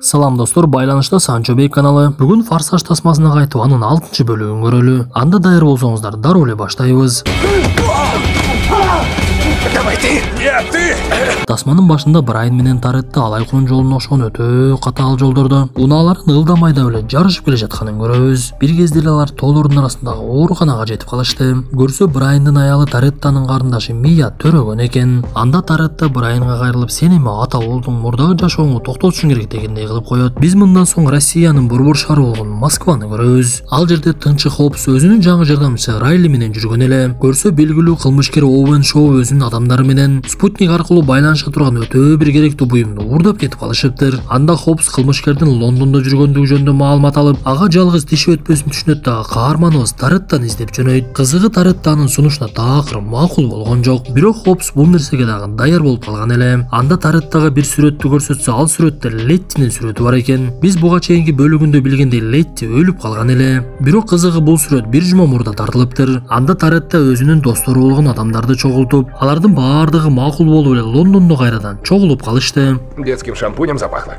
Салам достор, байланышта Санчо Бей каналы. Бүгүн Форсаж тасмасына кайтып анын 6-бөлүгүн көрөлү. Анда дайыр болсоңуздар, дароо эле баштайбыз. Давай ты! Нет, ты! Тасманын башында Брайан менен Торетто алайкунун жолуна окшогон өтө катаал жолдордо унааларын ылдамайда эле жарышып келе жатканын көрөбүз. Бир кезде эле алар тоолордун арасындагы ооруканага жетип калышты. Көрсө Брайандын аялы Тореttонун карындашы Мия төрөгөн экен. Анда Торетто Брайанга кайрылып, "Сен эми ата болдуң, мурдагы жашооңду токтотушуң керек" дегендей кылып коет. Биз мындан соң Россиянын борбор шаары болгон Москваны көрөбүз. Ал жерде тынчы Хопс өзүнүн жаңы жардамчысы Райли менен жүргөн эле. Көрсө белгилүү кылмышкер Оуэн Шоу өзүнүн адамдары менен спутник аркылуу байланыша турган өтө бир керектүү буюмду уурдап кетип калышыптыр. Анда Хопс кылмышкердин Лондондо жүргөндүгү жөнүндө маалымат алып, ага жалгыз тиши өтпөсүн түшүнөт да каарманыбыз Тореttону издеп жөнөйт. Кызыгы Тореttонун сунушуна такыр макул болгон жок. Бирок Хопс бул нерсеге дагы даяр болуп калган эле. Анда Тореttого бир сүрөттү көрсөтсө, ал сүрөттө Леттинин сүрөтү бар экен. Биз буга чейинки бөлүгүндө билгендей Летти өлүп калган эле. Бирок кызыгы бул сүрөт бир жума мурда тартылыптыр. Анда Торетто өзүнүн достору болгон адамдарды чогултуп, алардын баардыгы макул болуп эле Лондондо кайрадан чогулуп калышты. Детским шампунем запахло.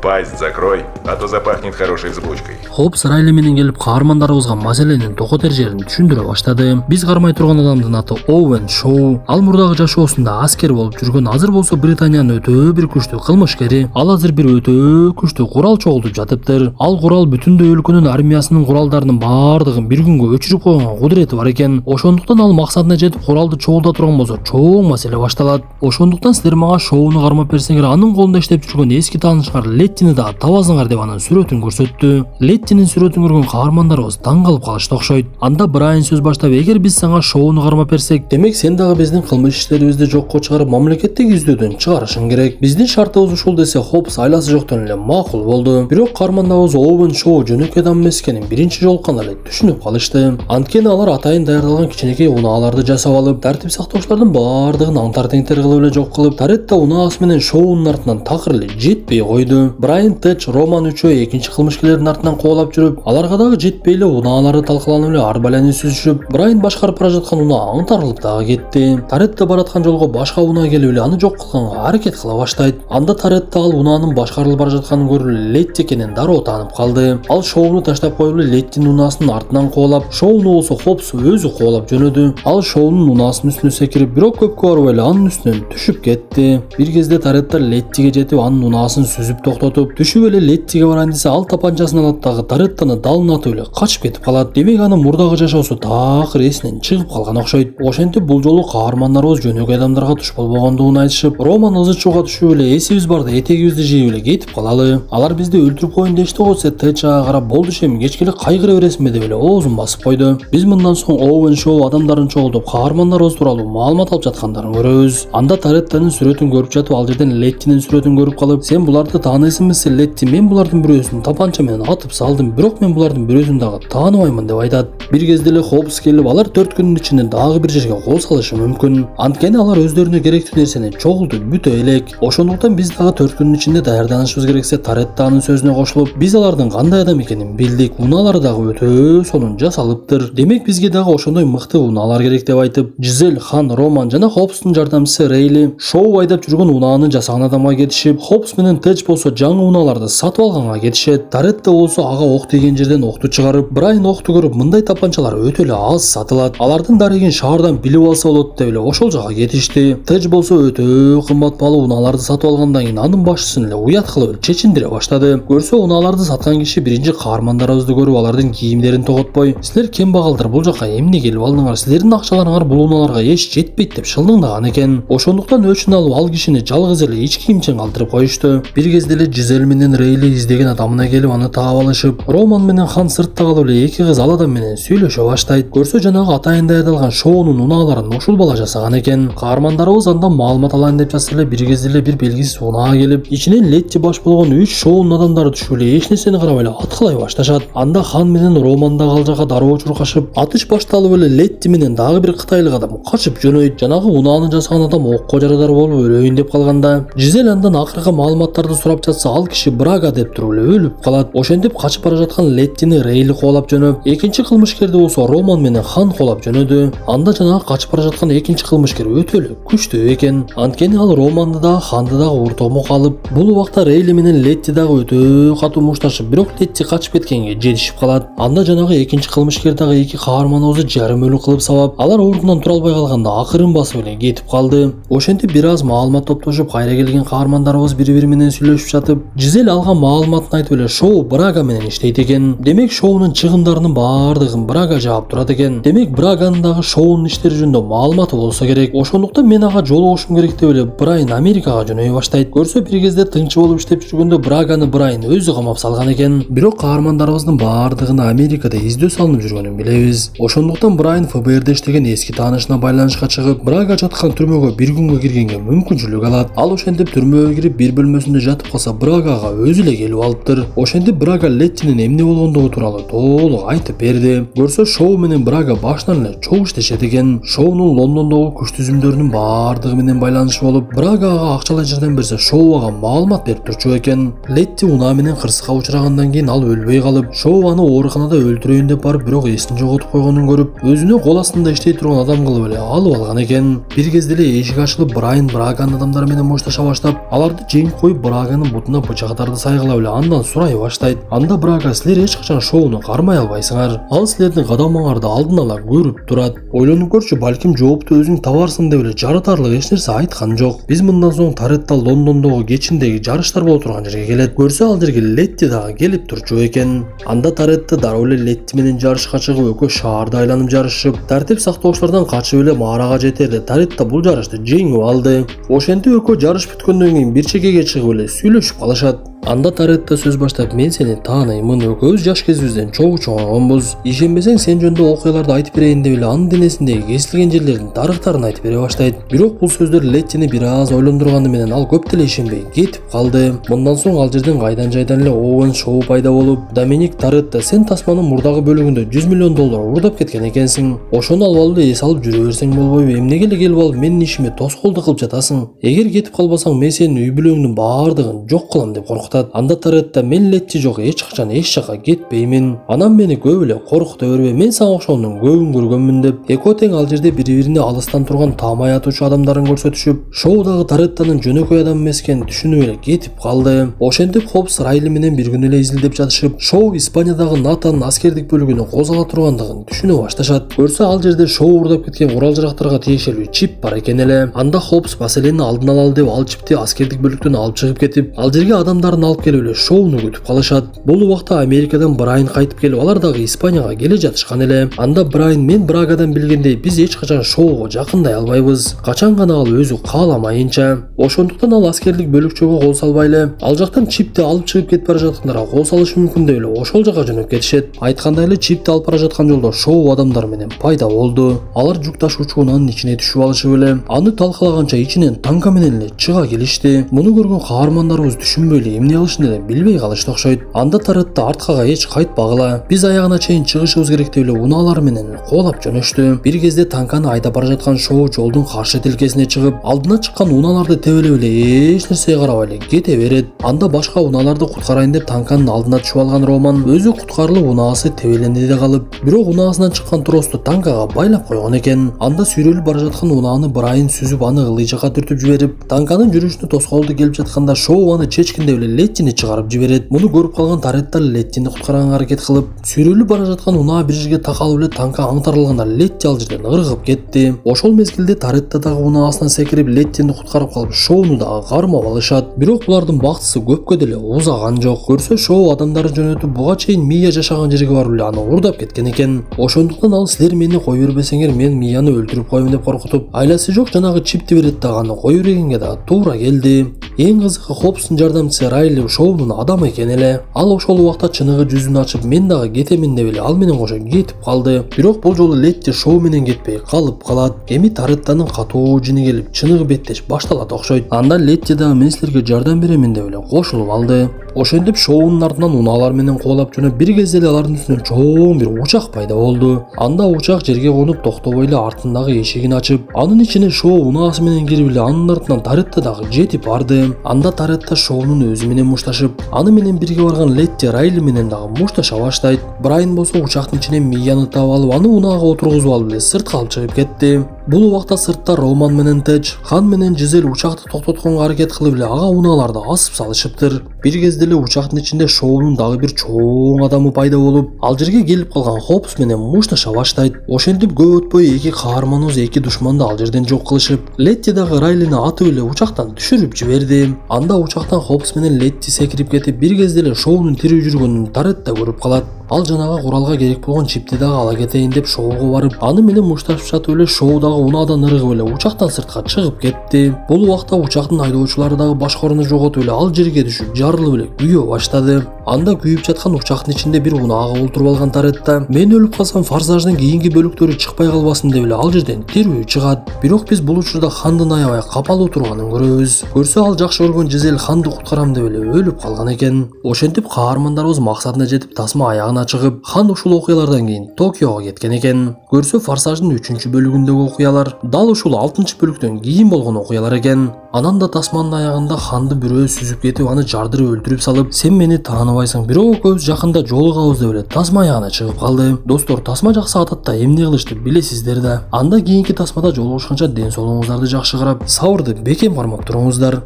Пасть закрой, а то запахнет хорошей взбучкой. Хопс Райли менен келип каармандарыбызга маселенин токот эржерин түшүндүрө баштады. Биз кармай турган адамдын аты Оуэн Шоу. Ал мурдагы жашоосунда аскер болуп жүргөн, азыр болсо Британиянын өтө бир күчтүү кылмышкери. Ал азыр бир өтө күчтүү курал чогултуп жатыптыр. Ал курал бүтүндөй өлкөнүн армиясынын куралдарынын баардыгын бир күнгө өчүрүп койгонго кудурети бар экен. Ошондуктан ал максатына жетип куралды чогулта турган болсо чоң маселе башталат. Ошондуктан силер мага Шоуну кармап берсеңер, анын колунда иштеп жүргөн эски таанышыңар Леттини да табасыңар деп анын сүрөтүн көрсөттү. Леттинин сүрөтүн көргөн каармандарыбыз таң калып калышты окшойт. Анда Брайан сөз баштап, "Эгер биз сага Шоуну кармап берсек, демек сен дагы биздин кылмыш иштерибизди жокко чыгарып, мамлекеттеги издөөдөн чыгарышың керек. Биздин шартыбыз ушул" десе, Хопс айласы жоктон эле макул болду. Бирок каармандарыбыз Оуэн Шоу жөнөкөй адам эмес экенин биринчи жолукканда эле түшүнүп калышты. Анткени алар атайын даярдалган кичинекей унааларды жасап алып, тартип сактоочулардын баардыгын аңтар теңтер кылып эле жок кылып, Торетто унаасы менен Шоунун артынан такыр эле жетпей койду. Брайан, Тэдж, Роман үчөө экинчи кылмышкерлердин артынан кубалап жүрүп, аларга дагы жетпей эле унаалары талкаланып эле арбалени сүзүшүп, Брайан башкарып бара жаткан унаа аңтарылып дагы кетти. Торетто бараткан жолго башка унаа келип эле аны жок кылганга аракет кыла баштайт. Анда Торетто ал унаанын башкарылып бара жатканын көрүп эле Летти экенин дароо таанып калды. Ал Шоуну таштап коюп эле Леттинин унаасынын артынан кубалап, Шоуну болсо Хопс өзү кубалап жөнөдү. Ал Шоунун унаасынын үстүнө секирип, бирок көпкө барбай эле анын үстүнөн түшүп кетти. Бир кезде Торетто Леттиге жетип, анын унаасын сүзүп токтотуп, түшүп эле Леттиге барайын десе, ал тапанчасын алат дагы Тореttону далын атып эле качып кетип калат. Демек анын мурдагы жашоосу такыр эсинен чыгып калган окшойт. Ошентип бул жолу каармандарыбыз жөнөкөй адамдарга туш болбогондугун айтышып, Роман ызы чууга түшүп эле эсибиз барда этегибизди жыйып эле кетип калалы. Алар бизди өлтүрүп коеюн дешти го десе, Тэдж ага карап, "Болду шем, кечке эле кайгыра бересиңби" деп эле оозун басып койду. Биз мындан соң Оуэн Шоу адамдарын чогултуп каармандарыбыз тууралуу маалымат алып жаткандарын көрөбүз. Анда Тореttонун сүрөтүн көрүп жатып, ал жерден Леттинин сүрөтүн көрүп калып, "Сен буларды тааныйсыңбы Летти? Мен булардын бирөөсүн тапанча менен атып салдым, бирок мен булардын бирөөсүн дагы тааныбаймын" деп айтат. Бир кезде эле Хопс келип, алар 4 күндүн ичинде дагы бир жерге кол салышы мүмкүн. Анткени алар өздөрүнө керектүү нерсени чогултуп бүтө элек. Ошондуктан биз дагы 4 күндүн ичинде даярданышыбыз керексе, Торетто анын сөзүнө кошулуп, "Биз алардын кандай адам экенин билдик, унаалары дагы өтө сонун жасалыптыр. Демек бизге дагы ошондой мыкты унаалар керек" деп айтып, Жизель, Хан, Роман жана Хопстун жардамчысы Рейли Шоу айдап жүргөн унааны жасаган адамга кетишип, Хопс менен Тэдж болсо жаңы унааларды сатып алганга кетишет. Торетто болсо ага ок тийген жерден окту чыгарып, Брайан окту көрүп, мындай тапанчалар өтө эле аз сатылат, алардын дарегин шаардан билип алса болот деп эле ошол жака кетишти. Тэдж болсо өтө кымбат баалуу унааларды сатып алгандан кийин анын башчысын эле уят кылып эле чечиндире баштады. Көрсө унааларды саткан киши биринчи каармандарыбызды көрүп, алардын кийимдерин тоготпой, "Силер кем багалдар, бул жака эмне келип алдыңар? Силердин акчаларыңар бул унааларга эч жетпейт" деп шылдыңдаган экен. Ошондуктан өчүн алып, ал кишини жалгыз эле ич кийимчен калтырып коюшту. Бир кезде эле Жизель менен Рейли издеген адамына келип аны таап алышып, Роман менен Хан сыртта калып эле эки кыз ал адам менен сүйлөшө баштайт. Көрсө жанагы атайын даярдалган Шоунун унааларын ушул бала жасаган экен. Каармандарыбыз андан маалымат алайын деп жатса эле, бир кезде эле бир белгисиз унаа келип, ичинен Летти баш болгон 3 Шоунун адамдары түшүп эле эч нерсени карабай эле аткылай башташат. Анда Хан менен Роман дагы ал жака дароо чуркашып, атыш башталып эле Летти менен дагы бир кытайлык адам качып жөнөйт. Жанагы унааны жасаган адам окко жарадар болуп өлөйүн деп калганда, Жизель андан акыркы маалыматтарды сурап жатса калса ал киши Брага деп туруп эле өлүп калат. Ошентип качып бара жаткан Леттини Рейли кубалап жөнөп, экинчи кылмышкерди болсо Роман менен Хан кубалап жөнөдү. Анда жанагы качып бара жаткан экинчи кылмышкер өтө эле күчтүү экен. Анткени ал Романды да Ханды да уртомок алып, бул убакта Рейли менен Летти дагы өтө катуу мушташып, бирок Летти качып кеткенге жетишип калат. Анда жанагы экинчи кылмышкер дагы эки каарманыбызды жарым өлү кылып сабап, алар ордунан тура албай калганда акырын басып эле кетип калды. Ошентип бир аз маалымат топтошуп, кайра келген каармандарыбыз бири-бири менен сүйлөшүп жатып, Жизель алган маалыматын айтып эле Шоу Брага менен иштейт экен. Демек Шоунун чыгымдарынын баардыгын Брага жаап турат экен. Демек Браганын дагы Шоунун иштери жөнүндө маалыматы болсо керек. Ошондуктан мен ага жолугушум керек деп эле Брайан Америкага жөнөй баштайт. Көрсө бир кезде тынчы болуп иштеп жүргөндө Браганы Брайан өзү камап салган экен. Бирок каармандарыбыздын баардыгына Америкада издөө салынып жүргөнүн билебиз. Ошондуктан Брайан ФБРде иштеген эски таанышына байланышка чыгып, Брага жаткан түрмөгө бир күнгө киргенге мүмкүнчүлүк алат. Ал ошентип түрмөгө кирип бир бөлмөсүндө жатып калса, Брагага өзү эле келип алыптыр. Ошентип Брага Леттинин эмне болгондугу тууралуу толук айтып берди. Көрсө Шоу менен Брага башынан эле чогуу иштешет экен. Шоунун Лондондогу күч түзүмдөрүнүн баардыгы менен байланышы болуп, Брагага акчалай жардам берсе, Шоу ага маалымат берип турчу экен. Летти унаа менен кырсыкка учрагандан кийин ал өлбөй калып, Шоу аны ооруканада өлтүрөйүн деп барып, бирок эсин жоготуп койгонун көрүп, өзүнө кол астында иштей турган адам кылып эле алып алган экен. Бир кезде эле эшик ачылып, Брайан Браганын адамдары менен мушташа баштап, аларды жеңип коюп, Браганын бутуна бычактарды сайгылап эле андан сурай баштайт. Анда Брага: "Силер эч качан Шоуну кармай албайсыңар. Ал силердин кадамыңарды алдын ала көрүп турат. Ойлонуп көрчү, балким жоопту өзүң табарсың" деп эле жарытарлык эч нерсе айткан жок. Биз мындан соң Торетто Лондондогу кечиндеги жарыштар боло турган жерге келет. Көрсө ал жерге Летти дагы келип турчу экен. Анда Торетто дароо эле Летти менен жарышка чыгып, экөө шаарды айланып жарышып, тартип сактоочулардан качып эле маарага жетер эле Торетто бул жарышты жеңип алды. Ошентип экөө жарыш бүткөндөн кийин бир чекеге чыгып эле сүйлөшүп калышат. Анда Торетто сөз баштап: "Мен сени тааныймын, экөөбүз жаш кезибизден чогуу чоңойгонбуз. Ишенбесең сен жөнүндө окуяларды айтып берейин" деп эле анын денесиндеги кесилген жерлердин тарыктарын айтып бере баштайт. Бирок бул сөздөр Леттини бир аз ойлондурганы менен ал көп деле ишенбей кетип калды. Мындан соң ал жерден кайдан жайдан эле Оуэн Шоу пайда болуп: "Доминик Торетто, сен тасманын мурдагы бөлүгүндө 100 миллион доллар уурдап кеткен экенсиң. Ошону алып алып эле эс алып жүрө берсең болбойбу? Эмнеге эле келип алып менин ишиме тоскоолдук кылып жатасың? Эгер кетип калбасаң, мен сенин үй бүлөгүңдүн баардыгын жок кылам" деп коркутат. Анда Торетто: "Мен Летти жок эч качан эч жакка кетпеймин. Анан мени көп эле коркута бербе. Мен сага окшогондун көбүн көргөнмүн" деп экөө тең ал жерде бири-бирине алыстан турган таамай атуучу адамдарын көрсөтүшүп, Шоу дагы Тороттонун жөнөкөй адам эмес экенин түшүнүп эле кетип калды. Ошентип Хопс Райли менен бир күн эле изилдеп жатышып, Шоу Испаниядагы НАТОнун аскердик бөлүгүнө козголо тургандыгын түшүнө башташат. Көрсө ал жерде Шоу уурдап кеткен курал-жарактарга тиешелүү чип бар экен эле. Анда Хопс маселени алдын алалы деп ал чипти аскердик бөлүктөн алып чыгып кетип, ал жерге адамдарын алып келип эле Шоуну күтүп калышат. Бул убакта Америкадан Брайан кайтып келип, алар дагы Испанияга келе жатышкан эле. Анда Брайан: "Мен Брагадан билгендей, биз эч качан Шоуга жакындай албайбыз. Качан гана ал өзү кааламайынча. Ошондуктан ал аскерлик бөлүкчөгө кол салбай эле, ал жактан чипти алып чыгып кетип бара жаткандарга кол салышы мүмкүн" деп эле ошол жака жөнөп кетишет. Айткандай эле чипти алып бара жаткан жолдо Шоу адамдар менен пайда болду. Алар жүк ташуучу унаанын ичине түшүп алышып эле, аны талкалаганча ичинен танка менен эле чыга келишти. Муну көргөн каармандарыбыз түшүнбөй эле эмне кылышын эле билбей калышты окшойт. Анда Торетто: "Арткага эч кайтпагыла. Биз аягына чейин чыгышыбыз керек" деп эле унаалар менен кубалап жөнөштү. Бир кезде танканы айдап бара жаткан Шоу жолдун каршы тилкесине чыгып, алдына чыккан унааларды тебелеп эле эч нерсеге карабай эле кете берет. Анда башка унааларды куткарайын деп танканын алдына түшүп алган Роман өзү куткарылып унаасы тебеленди да калып, бирок унаасынан чыккан тросту танкага байлап койгон экен. Анда сүйрөлүп бара жаткан унааны Брайан сүзүп аны ылый жака түртүп жиберип, танканын жүрүшүнө тоскоолдук келип жатканда Шоу аны чечкиндеп эле Леттини чыгарып жиберет. Муну көрүп калган Торетто Леттини куткарганга аракет кылып, сүйрөлүп бара жаткан унаа бир жерге такалып эле танка аңтарылганда Летти ал жерден ыргып кетти. Ошол мезгилде Торетто дагы унаасынан секирип Леттини куткарып калып, Шоуну дагы кармап алышат. Бирок булардын бактысы көпкө деле узаган жок. Көрсө Шоу адамдарын жөнөтүп, буга чейин Мия жашаган жерге барып эле аны уурдап кеткен экен. Ошондуктан ал: "Силер мени кой бербесеңер, мен Мияны өлтүрүп коем" деп коркутуп, айласы жок жанагы чипти берет дагы аны кой бергенге дагы туура келди. Эң кызыгы, Хопстун жардамчысы Райли Шоунун адам экен эле. Ал ошол убакта чыныгы жүзүн ачып, "Мен дагы кетемин" деп эле ал менен кошо кетип калды. Бирок бул жолу Летти Шоу менен кетпей калып калат. Эми Тороттонун катуу жини келип, чыныгы беттеш башталат окшойт. Анда Летти дагы "Мен силерге жардам беремин" деп эле кошулуп алды. Ошентип Шоунун артынан унаалар менен кубалап жөнөп, бир кезде эле алардын үстүнөн чоң бир учак пайда болду. Анда учак жерге конуп токтобой эле артындагы эшигин ачып, анын ичине Шоу унаасы менен кирип эле, анын артынан Торетто дагы жетип барды. Анда Торетто Шоунун өзү менен мушташып, аны менен бирге барган Летти Райли менен дагы мушташа баштайт. Брайан болсо учактын ичинен Мияны таап алып, аны унаага отургузуп алып эле сыртка алып чыгып кетти. Бул убакта сыртта Роман менен Тедж, Хан менен Жизель учакты токтотконго аракет кылып эле ага унааларды асып салышыптыр. Бир кезде эле учактын ичинде Шоунун дагы бир чоң адамы пайда болуп, ал жерге келип калган Хопс менен мушташа баштайт. Ошентип көп өтпөй эки каарманыбыз эки душманды ал жерден жок кылышып, Летти дагы Райлини атып эле учактан түшүрүп жиберди. Анда учактан Хопс менен Летти секирип кетип, бир кезде эле Шоунун тирүү жүргөнүн Торетто көрүп калат. Ал жанага куралга керек болгон чипти дагы ала кетейин деп Шоуга барып, аны менен мушташып жатып эле Шоу дагы унаадан ырыгып эле учактан сыртка чыгып кетти. Бул убакта учактын айдоочулары дагы башкарууну жоготуп эле ал жерге түшүп, жарылып эле күйө баштады. Анда күйүп жаткан учактын ичинде бир унаага олтуруп алган Торетто, мен өлүп калсам Форсаждын кийинки бөлүктөрү чыкпай калбасын деп эле ал жерден тирүү чыгат. Бирок биз бул учурда Хандын аябай капалуу турганын көрөбүз. Көрсө ал жакшы көргөн Жизель Ханды куткарам деп эле өлүп калган экен. Ошентип каармандарыбыз максатына жетип тасма аягына чыгып, Хан ушул окуялардан кийин Токиого кеткен экен. Көрсө Форсаждын 3-бөлүгүндөгү окуялар дал ушул 6-бөлүктөн кийин болгон окуялар экен. Анан да тасманын аягында Ханды бирөө сүзүп кетип, аны жардырып өлтүрүп салып, сен мени тааныбайсың, бирок экөөбүз жакында жолугабыз деп эле тасма аягына чыгып калды. Достор, тасма жакса адатта эмне кылышты билесиздер да. Анда кийинки тасмада жолугушканча ден соолугуңуздарды жакшы карап, сабырды бекем кармап туруңуздар.